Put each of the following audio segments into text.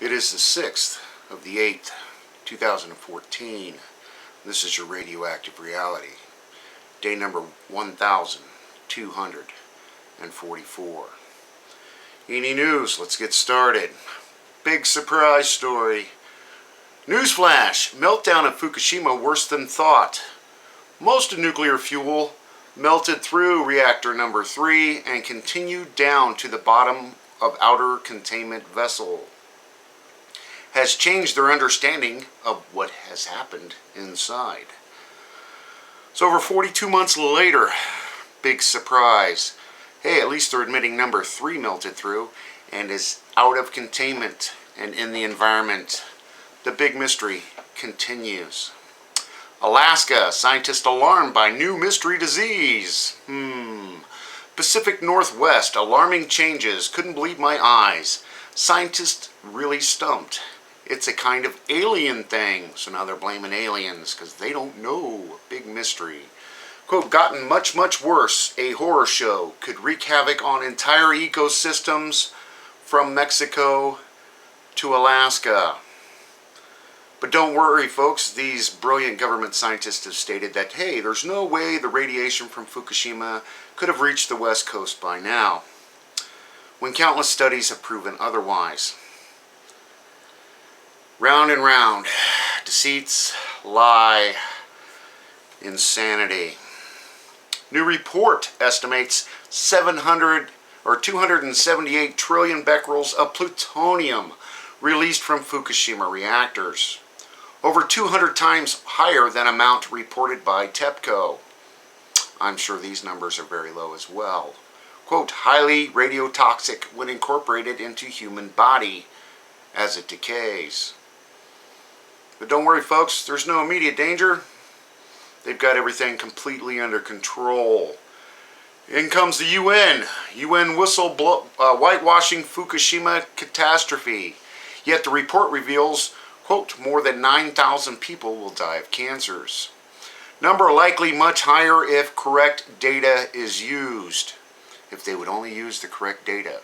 It is the 6th of the 8th, 2014. This is your Radioactive Reality. Day number 1244. Any news? Let's get started. Big surprise story. Newsflash! Meltdown at Fukushima worse than thought. Most of nuclear fuel melted through reactor number 3 and continued down to the bottom of outer containment vessel. Has changed their understanding of what has happened inside. So over 42 months later, big surprise. Hey, at least they're admitting number 3 melted through and is out of containment and in the environment. The big mystery continues. Alaska, scientists alarmed by new mystery disease. Pacific Northwest, alarming changes. Couldn't believe my eyes. Scientists really stumped. It's a kind of alien thing. So now they're blaming aliens because they don't know. Big mystery. Quote, gotten much, much worse. A horror show could wreak havoc on entire ecosystems from Mexico to Alaska. But don't worry, folks. These brilliant government scientists have stated that, hey, there's no way the radiation from Fukushima could have reached the West Coast by now, when countless studies have proven otherwise. Round and round. Deceits, lie, insanity. New report estimates 278 trillion becquerels of plutonium released from Fukushima reactors. Over 200 times higher than amount reported by TEPCO. I'm sure these numbers are very low as well. Quote, highly radiotoxic when incorporated into human body as it decays. But don't worry, folks, there's no immediate danger. They've got everything completely under control. In comes the UN. UN whitewashing Fukushima catastrophe. Yet the report reveals, quote, more than 9,000 people will die of cancers. Number likely much higher if correct data is used. If they would only use the correct data,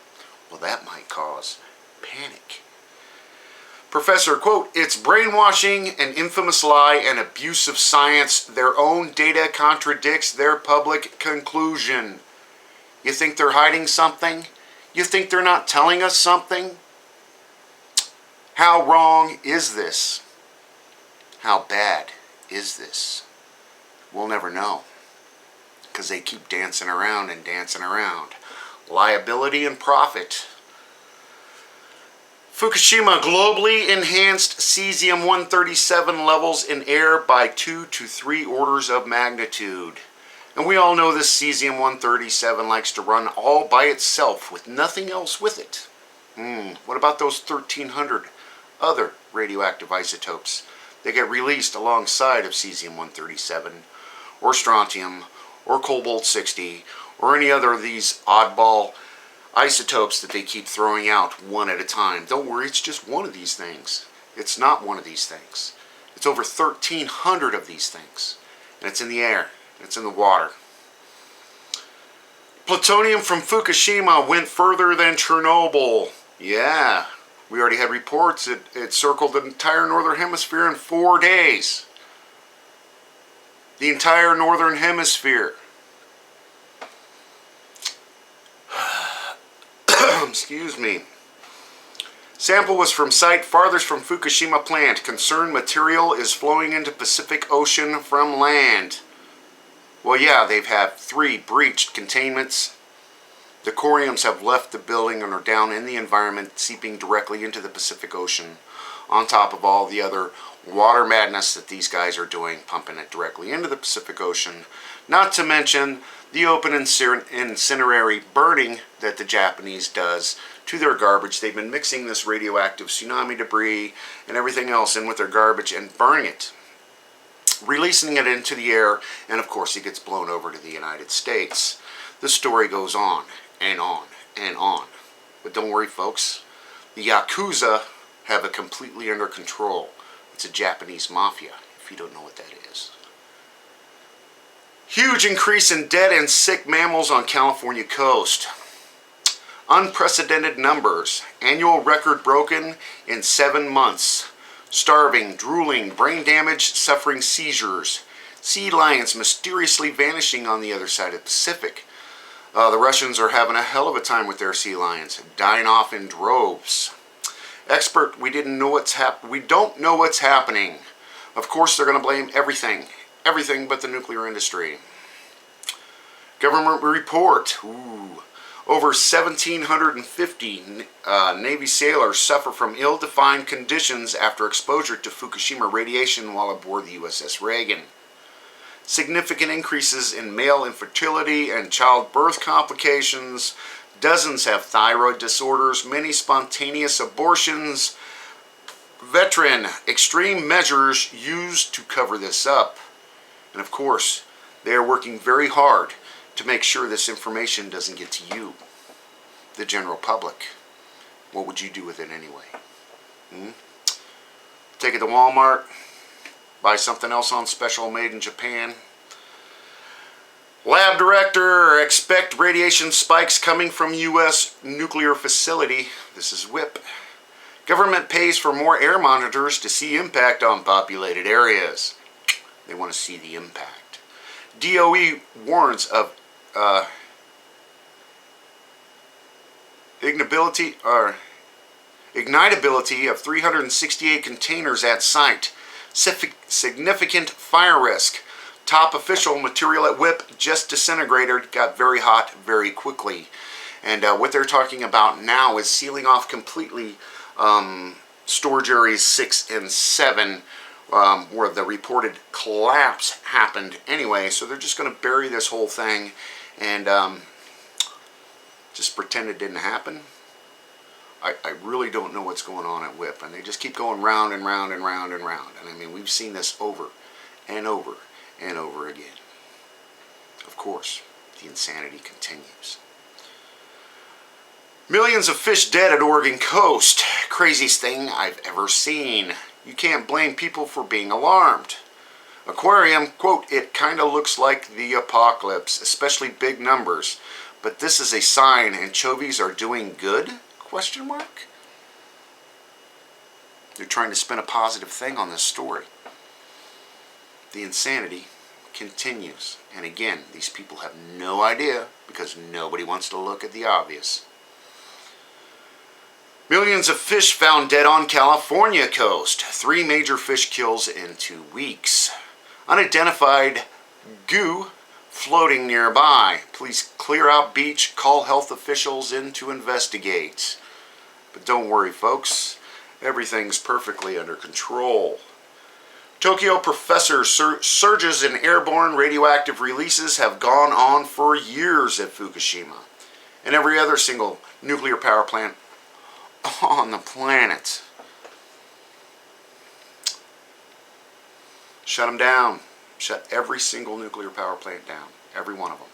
well, that might cause panic. Professor, quote, it's brainwashing, an infamous lie, and abuse of science. Their own data contradicts their public conclusion. You think they're hiding something? You think they're not telling us something? How wrong is this? How bad is this? We'll never know, because they keep dancing around and dancing around. Liability and profit. Fukushima globally enhanced cesium-137 levels in air by 2 to 3 orders of magnitude. And we all know this cesium-137 likes to run all by itself with nothing else with it. What about those 1,300 other radioactive isotopes that get released alongside of cesium-137 or strontium or cobalt-60 or any other of these oddball isotopes that they keep throwing out one at a time? Don't worry, it's just one of these things. It's not one of these things. It's over 1,300 of these things. And it's in the air. It's in the water. Plutonium from Fukushima went further than Chernobyl. Yeah, we already had reports. It circled the entire northern hemisphere in 4 days. The entire northern hemisphere. Excuse me. Sample was from site farthest from Fukushima plant. Concerned material is flowing into Pacific Ocean from land. Well, yeah, they've had 3 breached containments. The coriums have left the building and are down in the environment, seeping directly into the Pacific Ocean, on top of all the other water madness that these guys are doing, pumping it directly into the Pacific Ocean. Not to mention the open incinerary burning that the Japanese does to their garbage. They've been mixing this radioactive tsunami debris and everything else in with their garbage and burning it, releasing it into the air, and of course it gets blown over to the United States. The story goes on and on and on. But don't worry, folks. The Yakuza have it completely under control. It's a Japanese mafia, if you don't know what that is. Huge increase in dead and sick mammals on California coast. Unprecedented numbers. Annual record broken in 7 months. Starving, drooling, brain damage, suffering seizures. Sea lions mysteriously vanishing on the other side of the Pacific. The Russians are having a hell of a time with their sea lions, dying off in droves. Expert, we don't know what's happening. Of course, they're going to blame everything but the nuclear industry. Government report. Over 1,750 Navy sailors suffer from ill-defined conditions after exposure to Fukushima radiation while aboard the USS Reagan. Significant increases in male infertility and childbirth complications. Dozens have thyroid disorders, many spontaneous abortions. Veteran, extreme measures used to cover this up. And of course, they are working very hard to make sure this information doesn't get to you, the general public. What would you do with it anyway? Take it to Walmart, buy something else on special made in Japan. Lab director, expect radiation spikes coming from U.S. nuclear facility. This is WHIP. Government pays for more air monitors to see impact on populated areas. They want to see the impact. DOE warns of ignitability of 368 containers at site. Significant fire risk. Top official, material at WHIP just disintegrated, got very hot very quickly. And what they're talking about now is sealing off completely storage areas 6 and 7, where the reported collapse happened anyway. So they're just going to bury this whole thing and just pretend it didn't happen. I really don't know what's going on at WHIP, and they just keep going round and round and round and round. And I mean, we've seen this over and over and over again. Of course, the insanity continues. Millions of fish dead at Oregon coast. Craziest thing I've ever seen. You can't blame people for being alarmed. Aquarium, quote, it kind of looks like the apocalypse, especially big numbers. But this is a sign anchovies are doing good? Question mark? They're trying to spin a positive thing on this story. The insanity continues. And again, these people have no idea because nobody wants to look at the obvious. Millions of fish found dead on California coast. 3 major fish kills in 2 weeks. Unidentified goo floating nearby. Please clear out beach, call health officials in to investigate. But don't worry, folks. Everything's perfectly under control. Tokyo professor surges in airborne radioactive releases have gone on for years at Fukushima and every other single nuclear power plant on the planet. Shut them down. Shut every single nuclear power plant down. Every one of them.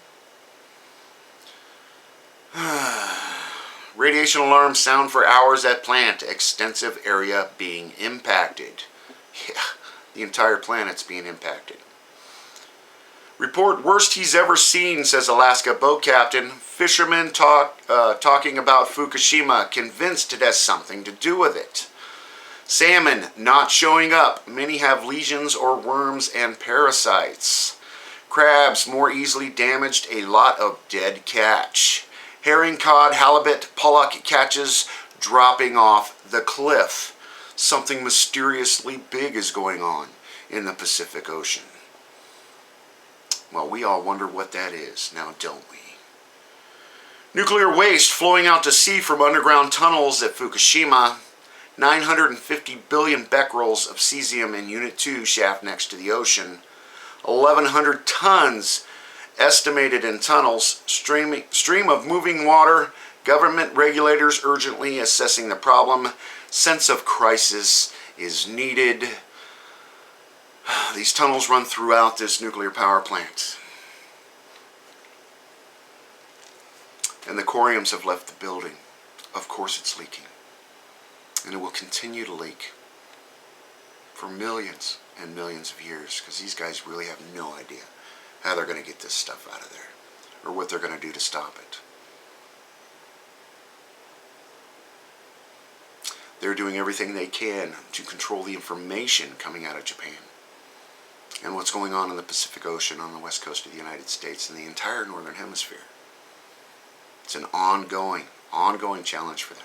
Radiation alarms sound for hours at plant. Extensive area being impacted. Yeah, the entire planet's being impacted. Report worst he's ever seen, says Alaska boat captain. Fishermen talking about Fukushima, convinced it has something to do with it. Salmon not showing up. Many have lesions or worms and parasites. Crabs more easily damaged. A lot of dead catch. Herring, cod, halibut, pollock catches dropping off the cliff. Something mysteriously big is going on in the Pacific Ocean. Well, we all wonder what that is, now don't we? Nuclear waste flowing out to sea from underground tunnels at Fukushima. 950 billion becquerels of cesium in Unit 2 shaft next to the ocean. 1,100 tons estimated in tunnels. Stream of moving water. Government regulators urgently assessing the problem. Sense of crisis is needed. These tunnels run throughout this nuclear power plant. And the coriums have left the building. Of course it's leaking. And it will continue to leak for millions and millions of years because these guys really have no idea how they're going to get this stuff out of there or what they're going to do to stop it. they're doing everything they can to control the information coming out of Japan and what's going on in the Pacific Ocean on the west coast of the United States and the entire northern hemisphere. It's an ongoing challenge for them.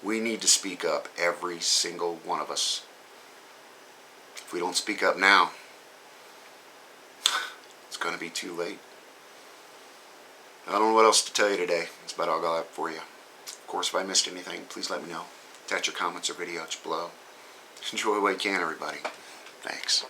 We need to speak up, every single one of us. If we don't speak up now, it's going to be too late. I don't know what else to tell you today. That's about all I got for you. Of course, if I missed anything, please let me know. Attach your comments or videos below. Enjoy what you can, everybody. Thanks.